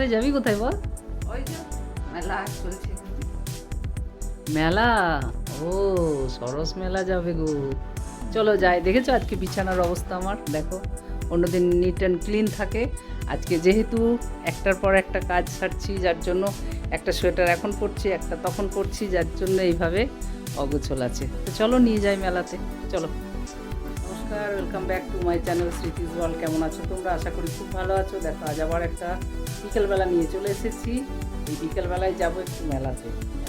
কোথায় যাবি, কোথায় বল? ওই যে মেলা চলছে এখানে। মেলা? ও, সরস মেলা যাবে গো। চলো যাই। দেখেছো আজকে বিছানার অবস্থা আমার, দেখো। অন্যদিন নিট অ্যান্ড ক্লিন থাকে, আজকে যেহেতু একটার পর একটা কাজ সারছি, যার জন্য একটা সোয়েটার এখন পরছি, একটা তখন পরছি, যার জন্য এইভাবে অগোছল আছে। তো চলো নিয়ে যাই মেলাতে, চলো। নমস্কার, welcome back to my channel Smriti's world. কেমন আছো তোমরা? আশা করি খুব ভালো আছো। দেখো আজ আবার একটা বিকেলবেলা নিয়ে চলে এসেছি। এই বিকেলবেলায় যাবো একটু মেলাতে,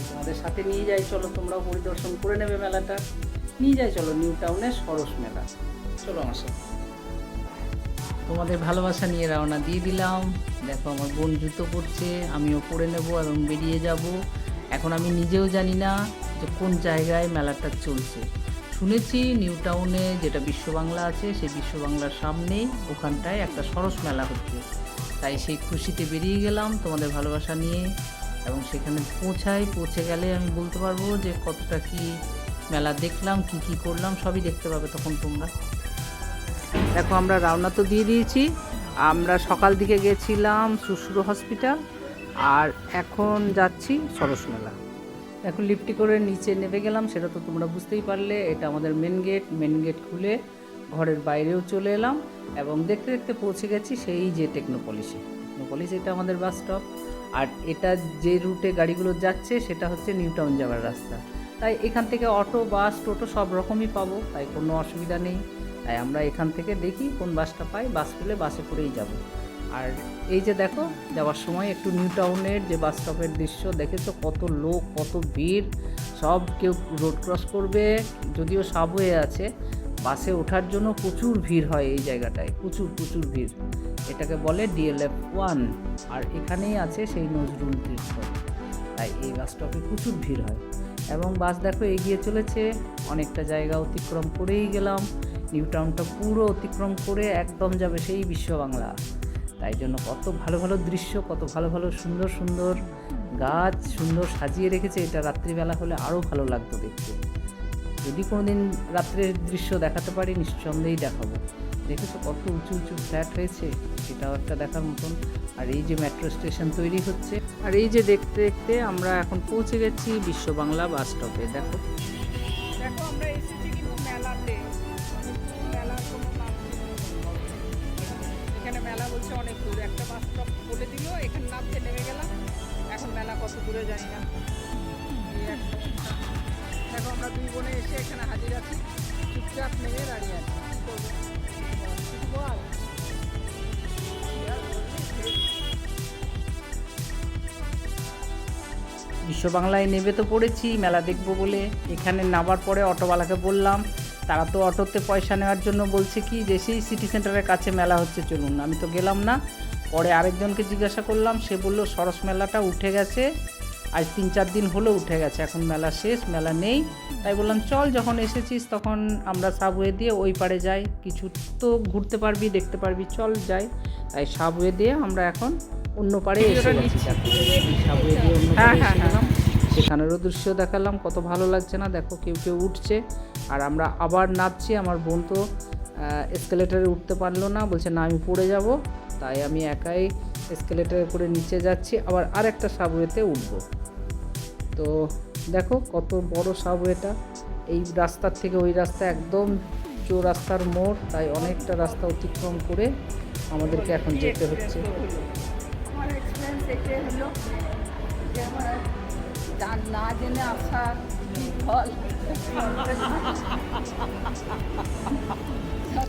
তোমাদের সাথে নিয়ে যাই। চলো তোমরাও পরিদর্শন করে নেবে মেলাটা। নিয়ে যাই চলো নিউ টাউনের সরস মেলা। চলো আমার সাথে। তোমাদের ভালোবাসা নিয়ে রওনা দিয়ে দিলাম। দেখো আমার বোন জুতো পরছে, আমিও পরে নেব এবং বেরিয়ে যাব। এখন আমি নিজেও জানি না যে কোন জায়গায় মেলাটা চলছে। শুনেছি নিউ টাউনে যেটা বিশ্ব বাংলা আছে, সেই বিশ্ব বাংলার সামনেই ওখানটায় একটা সরস মেলা হচ্ছে। তাই সেই খুশিতে বেরিয়ে গেলাম তোমাদের ভালোবাসা নিয়ে, এবং সেখানে পৌঁছে গেলে আমি বলতে পারবো যে কতটা কি মেলা দেখলাম, কি কি করলাম, সবই দেখতে পাবে তখন তোমরা। দেখো আমরা রওনা তো দিয়ে দিয়েছি। আমরা সকাল দিকে গেছিলাম শ্বশুর হসপিটাল, আর এখন যাচ্ছি সরস মেলা। এখন লিফটে করে নিচে নেমে গেলাম, সেটা তো তোমরা বুঝতেই পারলে। এটা আমাদের মেন গেট খুলে ঘরের বাইরেও চলে এলাম, এবং দেখতে দেখতে পৌঁছে গেছি সেই যে টেকনোপলিস। এটা আমাদের বাস স্টপ। আর এটা যে রুটে গাড়িগুলো যাচ্ছে সেটা হচ্ছে নিউ টাউন যাওয়ার রাস্তা। তাই এখান থেকে অটো, বাস, টোটো সব রকমই পাবো, তাই কোনো অসুবিধা নেই। তাই আমরা এখান থেকে দেখি কোন বাসটা পাই, বাস পেলে বাসে করেই যাব। আর এই যে দেখো যাওয়ার সময় একটু নিউ টাউনের যে বাস স্টপের দৃশ্য দেখেছো, কত লোক, কত ভিড়। সব কেউ রোড ক্রস করবে, যদিও সাবওয়ে আছে। বাসে ওঠার জন্য প্রচুর ভিড় হয় এই জায়গাটায়, প্রচুর ভিড়। এটাকে বলে DLF 1, আর এখানেই আছে সেই নজরুল তীর্থ। তাই এই বাস স্টপে প্রচুর ভিড় হয়। এবং বাস দেখো এগিয়ে চলেছে, অনেকটা জায়গা অতিক্রম করেই গেলাম। নিউ টাউনটা পুরো অতিক্রম করে একদম যাবে সেই বিশ্ব বাংলা। তাই জন্য কত ভালো ভালো দৃশ্য, কত ভালো ভালো সুন্দর গাছ, সুন্দর সাজিয়ে রেখেছে। এটা রাত্রিবেলা হলে আরও ভালো লাগতো দেখতে। যদি কোনোদিন রাত্রের দৃশ্য দেখাতে পারি নিঃসন্দেহেই দেখাবো। দেখেছো কত উঁচু ফ্ল্যাট হয়েছে, সেটাও একটা দেখার মতন। আর এই যে মেট্রো স্টেশন তৈরি হচ্ছে, আর এই যে দেখতে দেখতে আমরা এখন পৌঁছে গেছি বিশ্ব বাংলা বাস স্টপে। দেখো আমরা এসেছি কিন্তু মেলাতে, মেলার কোনো নাম ছিল না। এখানে মেলা বলছে অনেক দূর, একটা বাস স্টপ বলে দিল, এখানে নামতে নেমে গেলাম। এখন মেলা কত দূরে জানি না। এই একটা দেখো আমরা দুই বোনে এসে এখানে হাজির আছি, চুপচাপ নেমে দাঁড়িয়ে আছি। কী করবো কিছু বল? বিশ্ব বাংলায় নেমে তো পড়েছি মেলা দেখব বলে। এখানে নামার পরে অটোওয়ালাকে বললাম, তারা তো অটোতে পয়সা নেওয়ার জন্য বলছে কি যে সেই সিটি সেন্টারের কাছে মেলা হচ্ছে, চলুন। আমি তো গেলাম না। পরে আরেকজনকে জিজ্ঞাসা করলাম, সে বলল সরস মেলাটা উঠে গেছে, আজ 3-4 দিন হলো উঠে গেছে, এখন মেলা শেষ, মেলা নেই। তাই বললাম চল, যখন এসেছিস তখন আমরা সাবওয়ে দিয়ে ওই পারে যাই, কিছু তো ঘুরতে পারবি, দেখতে পারবি, চল যাই। তাই সাবওয়ে দিয়ে আমরা এখন অন্য পারে এসে গেছি। সাবওয়ে দিয়ে অন্য পারে এসে গেলাম, সেখানেরও দৃশ্য দেখালাম। কত ভালো লাগছে না? দেখো কেউ উঠছে, আর আমরা আবার নামছি। আমার বোন তো এসকেলেটারে উঠতে পারলো না, বলছে না আমি পড়ে যাব। তাই আমি একাই এসকেলেটারে করে নিচে যাচ্ছি, আবার আরেকটা সাবওয়েতে উঠবো। তো দেখো কত বড় সাবওয়েটা। এই রাস্তার থেকে ওই রাস্তা একদম চৌরাস্তার মোড়, তাই অনেকটা রাস্তা অতিক্রম করে আমাদেরকে এখন যেতে হচ্ছে। আমার এক্সপিরিয়েন্স এটাই হলো যে আমার না জেনে আসার ফল।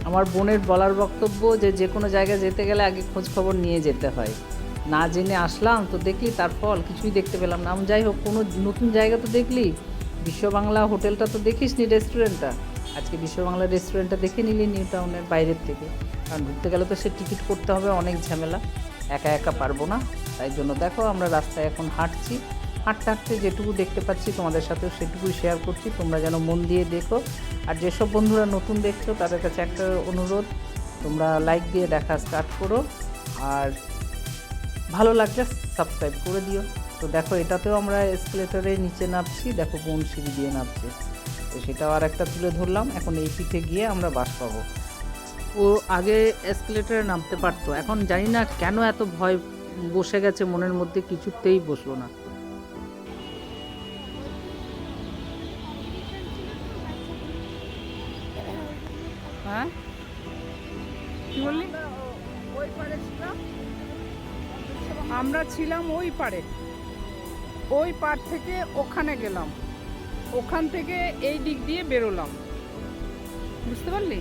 আমার বোনের বলার বক্তব্য যে কোনো জায়গায় যেতে গেলে আগে খোঁজ খবর নিয়ে যেতে হয়। না জেনে আসলাম তো দেখলি তার ফল কিছুই দেখতে পেলাম না। যাই হোক, কোনো নতুন জায়গা তো দেখলি, বিশ্ব বাংলা হোটেলটা তো দেখিস নি, রেস্টুরেন্টটা। আজকে বিশ্ব বাংলা রেস্টুরেন্টটা দেখে নিলি নিউ টাউনের বাইরের থেকে, কারণ ঢুকতে গেলে তো সে টিকিট করতে হবে, অনেক ঝামেলা, একা পারবো না। তাই জন্য দেখো আমরা রাস্তায় এখন হাঁটছি, হাঁটতে যেটুকু দেখতে পাচ্ছি তোমাদের সাথেও সেটুকুই শেয়ার করছি। তোমরা যেন মন দিয়ে দেখো। আর যেসব বন্ধুরা নতুন দেখছো তাদের কাছে একটা অনুরোধ, তোমরা লাইক দিয়ে দেখা স্টার্ট করো, আর ভালো লাগলে সাবস্ক্রাইব করে দিও। তো দেখো এটাতেও আমরা এসকেলেটরে নিচে নামছি, দেখো বোন সিঁড়ি দিয়ে নামছে। তো সেটাও আর একটা তুলে ধরলাম। এখন এই পিঠে গিয়ে আমরা বাস পাবো। ও আগে এসকেলেটরে নামতে পারতো, এখন জানি না কেন এত ভয় বসে গেছে মনের মধ্যে, কিছুতেই বসলো না। হ্যাঁ কি বললি? ওই পারে ছিলাম, আমরা ছিলাম ওই পারে, ওই পার থেকে ওখানে গেলাম, ওখান থেকে এই দিক দিয়ে বেরোলাম, বুঝতে পারলি?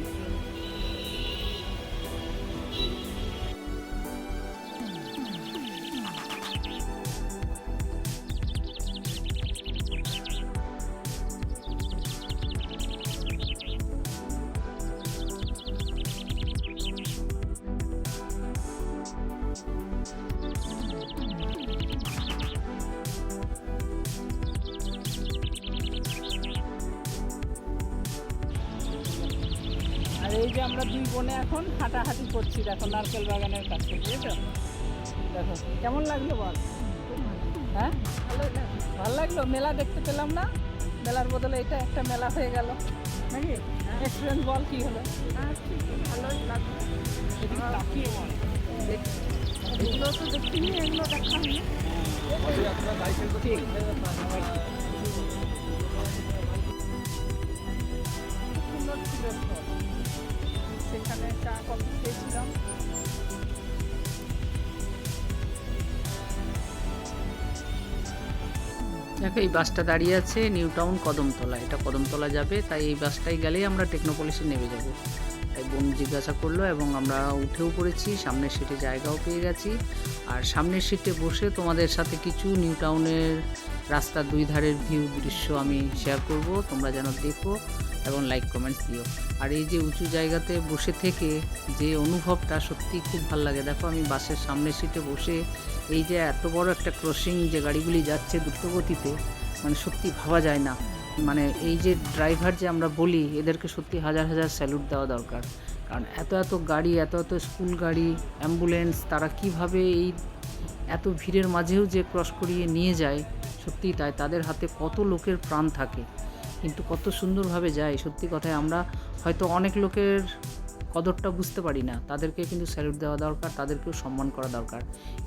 আর এই যে আমরা দুই বোনে এখন হাঁটাহাঁটি করছি, দেখো নারকেল বাগানের কাছে, বুঝেছো? দেখো কেমন লাগলো বল? হ্যাঁ ভালো লাগলো, মেলা দেখতে পেলাম না, মেলার বদলে এটা একটা মেলা হয়ে গেল নাকি? এক্সপিরিয়েন্স বল কি হলো? ভালোই লাগলো। এগুলো তো দেখিনি, এগুলো দেখা হয়নি। ঠিক। সুন্দর ছিল স্থল। সেখানে চা কফি খেয়েছিলাম। দেখো এই বাসটা দাঁড়িয়ে আছে নিউ টাউন কদমতলা, এটা কদমতলা যাবে, তাই এই বাসটাই গেলেই আমরা টেকনোপলিসে নেমে যাব। তাই বোন জিজ্ঞাসা করলো এবং আমরা উঠেও পড়েছি, সামনের সিটে জায়গাও পেয়ে গেছি। আর সামনের সিটে বসে তোমাদের সাথে কিছু নিউ টাউনের রাস্তার দুই ধারের ভিউ দৃশ্য আমি শেয়ার করব, তোমরা যেন দেখো এবং লাইক কমেন্টস দিও। আর এই যে উঁচু জায়গাতে বসে থেকে যে অনুভবটা সত্যি খুব ভালো লাগে। দেখো আমি বাসের সামনের সিটে বসে এই যে এত বড় একটা ক্রসিং যে গাড়িগুলি যাচ্ছে দ্রুতগতিতে, মানে সত্যি ভাবা যায় না। মানে এই যে ড্রাইভার যে আমরা বলি, এদেরকে সত্যি হাজার হাজার স্যালুট দেওয়া দরকার। কারণ এত এত গাড়ি, এত এত স্কুল গাড়ি, অ্যাম্বুলেন্স, তারা কিভাবে এই এত ভিড়ের মাঝেও যে ক্রস করিয়ে নিয়ে যায়, সত্যি তাই তাদের হাতে কত লোকের প্রাণ থাকে, কিন্তু কত সুন্দরভাবে যায়। সত্যি কথায় আমরা হয়তো অনেক লোকের কদরটা বুঝতে পারি না, তাদেরকে কিন্তু স্যালুট দেওয়া দরকার, তাদেরকেও সম্মান করা দরকার।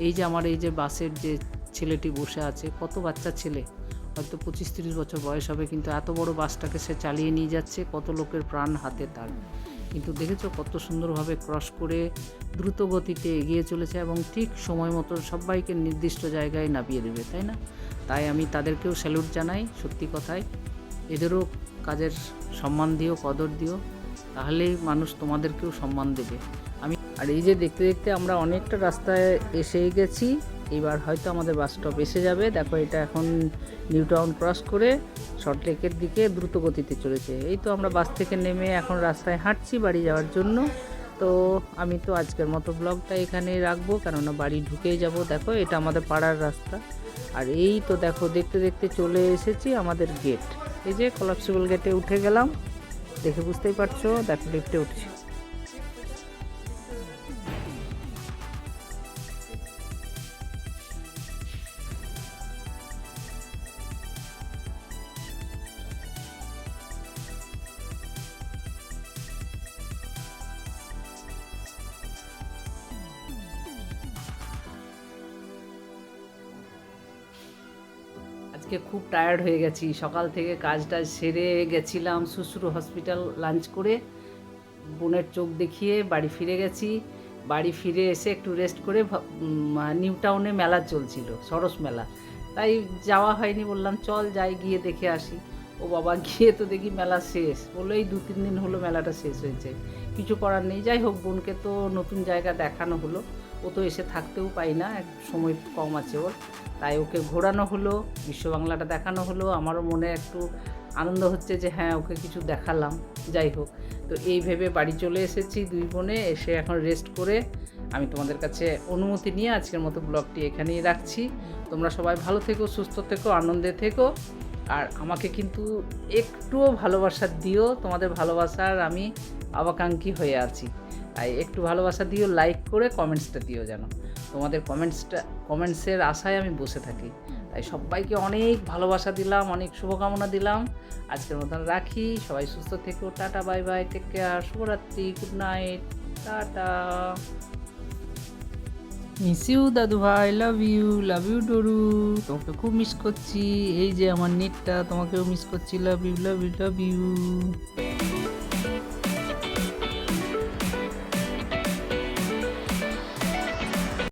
এই যে আমার এই যে বাসের যে ছেলেটি বসে আছে, কত বাচ্চা ছেলে, হয়তো 25-30 বছর বয়স হবে, কিন্তু এত বড় বাসটাকে সে চালিয়ে নিয়ে যাচ্ছে, কত লোকের প্রাণ হাতে তার। কিন্তু দেখেছো কত সুন্দরভাবে ক্রস করে দ্রুত গতিতে এগিয়ে চলেছে এবং ঠিক সময় মতো সবাইকে নির্দিষ্ট জায়গায় নামিয়ে দেবে, তাই না? তাই আমি তাদেরকেও স্যালুট জানাই। সত্যি কথায় এদেরও কাজের সম্মান দিও, কদর দিও, তাহলেই মানুষ তোমাদেরকেও সম্মান দেবে। আর এই যে দেখতে দেখতে আমরা অনেকটা রাস্তায় এসে গেছি, এবার হয়তো আমাদের বাস স্টপ এসে যাবে। দেখো এটা এখন নিউ টাউন ক্রস করে সল্টলেকের দিকে দ্রুত গতিতে চলেছে। এই তো আমরা বাস থেকে নেমে এখন রাস্তায় হাঁটছি বাড়ি যাওয়ার জন্য। তো আমি তো আজকের মতো ব্লগটা এখানেই রাখবো, কেননা বাড়ি ঢুকেই যাব। দেখো এটা আমাদের পাড়ার রাস্তা। আর এই তো দেখো দেখতে দেখতে চলে এসেছি আমাদের গেট, এই যে কলাপসিবল গেটে উঠে গেলাম, দেখে বুঝতেই পারছো। দেখো লিফটে উঠছি। আজকে খুব টায়ার্ড হয়ে গেছি, সকাল থেকে কাজটা সেরে গেছিলাম শ্বশুর হসপিটাল লাঞ্চ করে, বোনের চোখ দেখিয়ে বাড়ি ফিরে গেছি। বাড়ি ফিরে এসে একটু রেস্ট করে নিউ টাউনে মেলা চলছিল, সরস মেলা, তাই যাওয়া হয়নি। বললাম চল যাই, গিয়ে দেখে আসি। ও বাবা, গিয়ে তো দেখি মেলা শেষ। বললো এই 2-3 দিন হলো মেলাটা শেষ হয়েছে, কিছু করার নেই। যাই হোক, বোনকে তো নতুন জায়গা দেখানো হলো, ও তো এসে থাকতেও পাই না, সময় কম আছে ওর, তাই ওকে ঘোরানো হলো, বিশ্ব বাংলাটা দেখানো হলো। আমারও মনে একটু আনন্দ হচ্ছে যে হ্যাঁ ওকে কিছু দেখালাম। যাই হোক, তো এই ভেবে বাড়ি চলে এসেছি দুই বোনে, এসে এখন রেস্ট করে আমি তোমাদের কাছে অনুমতি নিয়ে আজকের মতো ব্লগটি এখানেই রাখছি। তোমরা সবাই ভালো থেকো, সুস্থ থেকো, আনন্দে থেকো। আর আমাকে কিন্তু একটুও ভালোবাসা দিও, তোমাদের ভালোবাসার আমি আবাকাঙ্ক্ষী হয়ে আছি, তাই একটু ভালোবাসা দিও, লাইক করে কমেন্টসটা দিও, যেন তোমাদের কমেন্টসের আশায় আমি বসে থাকি। তাই সবাইকে অনেক ভালোবাসা দিলাম, অনেক শুভকামনা দিলাম। আজকের মতন রাখি, সবাই সুস্থ থেকো, tata, bye bye, take care, শুভরাত্রি, good night, tata. Miss you দাদু ভাই, লাভ ইউ ডরু, তোমাকে খুব মিস করছি। এই যে আমার নেটটা, তোমাকেও মিস করছি। Love you love you love you.